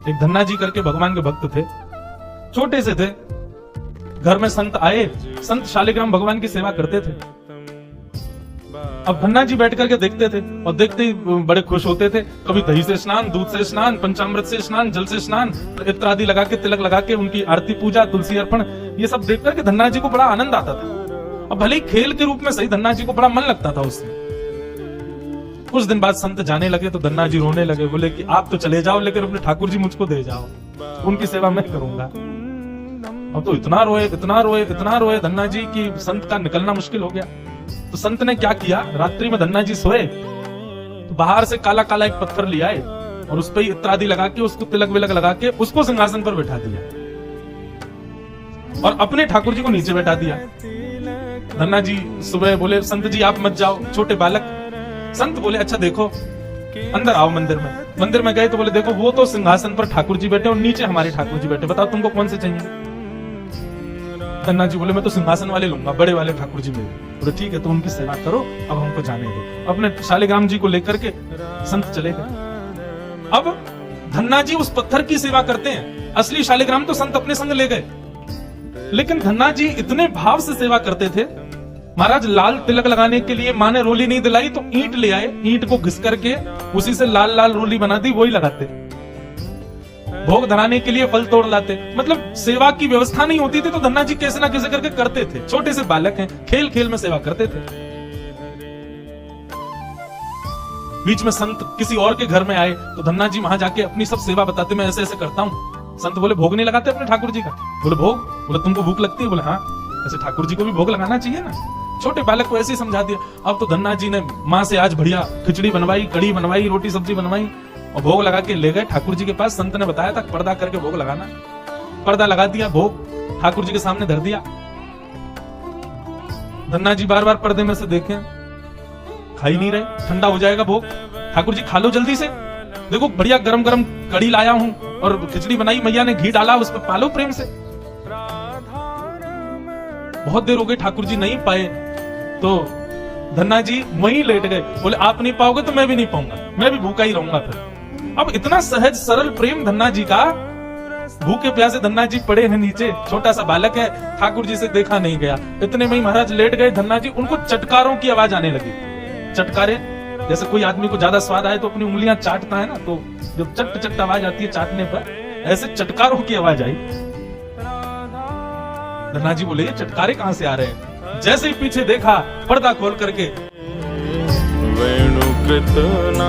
एक धन्ना जी करके भगवान के भक्त थे, छोटे से थे। घर में संत आए, संत शालिग्राम भगवान की सेवा करते थे। अब धन्ना जी बैठ करके देखते थे और देखते ही बड़े खुश होते थे। कभी दही से स्नान, दूध से स्नान, पंचामृत से स्नान, जल से स्नान, इत्र आदि लगा के, तिलक लगा के, उनकी आरती पूजा, तुलसी अर्पण, ये सब देख करके धन्ना जी को बड़ा आनंद आता था। अब भले ही खेल के रूप में सही, धन्ना जी को बड़ा मन लगता था उसमें। कुछ दिन बाद संत जाने लगे तो धन्ना जी रोने लगे, बोले कि आप तो चले जाओ लेकिन अपने ठाकुर जी मुझको दे जाओ, उनकी सेवा मैं करूंगा। अब तो इतना रोए, इतना रोए, इतना रोए धन्ना जी की संत का निकलना मुश्किल हो गया। तो संत ने क्या किया, रात्रि में धन्ना जी सोए तो बाहर से काला काला एक पत्थर ले आए और उस पर इत्र आदि लगा के, उसको तिलक विलक लगा के, उसको सिंहासन पर बैठा दिया और अपने ठाकुर जी को नीचे बैठा दिया। धन्ना जी सुबह बोले, संत जी आप मत जाओ, छोटे बालक। संत बोले, अच्छा देखो, अंदर आओ मंदिर में। मंदिर में गए तो बोले, देखो वो तो सिंहासन पर ठाकुर जी बैठे और नीचे हमारे ठाकुर जी बैठे, बताओ तुमको कौन से चाहिए। धन्ना जी बोले, मैं तो सिंहासन वाले लूंगा, बड़े वाले ठाकुर जी मेरे। बोले ठीक है, तो उनकी सेवा करो, अब हमको जाने दो। अपने शालिग्राम जी को लेकर के संत चले गए। अब धन्ना जी उस पत्थर की सेवा करते हैं, असली शालिग्राम तो संत अपने संग ले गए, लेकिन धन्ना जी इतने भाव से सेवा करते थे। महाराज लाल तिलक लगाने के लिए माँ ने रोली नहीं दिलाई तो ईंट ले आए, ईंट को घिस करके उसी से लाल लाल रोली बना दी, वही लगाते। भोग धराने के लिए फल तोड़ लाते। मतलब सेवा की व्यवस्था नहीं होती थी तो धन्ना जी कैसे ना कैसे करके करते थे। छोटे से बालक हैं, खेल खेल में सेवा करते थे। बीच में संत किसी और के घर में आए तो धन्ना जी वहां जाके अपनी सब सेवा बताते, मैं ऐसे ऐसे करता हूँ। संत बोले, भोग नहीं लगाते अपने ठाकुर जी का? बोले भोग? बोले तुमको भूख लगती है? बोले हाँ, ऐसे ठाकुर जी को भी भोग लगाना चाहिए ना। छोटे बालक को ऐसे ही समझा दिया। अब तो धन्ना जी ने माँ से आज बढ़िया खिचड़ी बनवाई, कड़ी बनवाई, रोटी सब्जी बनवाई और भोग लगा के ले गए ठाकुर जी के पास। संत ने बताया था पर्दा करके भोग लगाना, पर्दा लगा दिया, भोग ठाकुर जी के सामने धर दिया। धन्ना जी बार बार पर्दे में से देखें, खा ही नहीं रहे, ठंडा हो जाएगा भोग। ठाकुर जी खा लो जल्दी से, देखो बढ़िया गरम गरम कड़ी लाया हूं और खिचड़ी बनाई, मैया ने घी डाला, उस पर पालो प्रेम से। बहुत देर हो गई, ठाकुर जी नहीं पाए तो धन्ना जी वहीं लेट गए। बोले आप नहीं पाओगे तो मैं भी नहीं पाऊंगा, मैं भी भूखा ही रहूंगा फिर। अब इतना सहज सरल प्रेम धन्ना जी का, भूखे प्यासे धन्ना जी पड़े हैं नीचे, छोटा सा बालक है, ठाकुर जी से देखा नहीं गया। इतने में ही महाराज लेट गए धन्ना जी। उनको चटकारों की आवाज आने लगी। चटकारे जैसे कोई आदमी को ज्यादा स्वाद आए तो अपनी उंगलियां चाटता है ना, तो जब चट चट आवाज आती है चाटने पर, ऐसे चटकारों की आवाज आई। धन्ना जी बोले, ये चटकारे कहां से आ रहे हैं? जैसे ही पीछे देखा, पर्दा खोल करके वेणु कृतना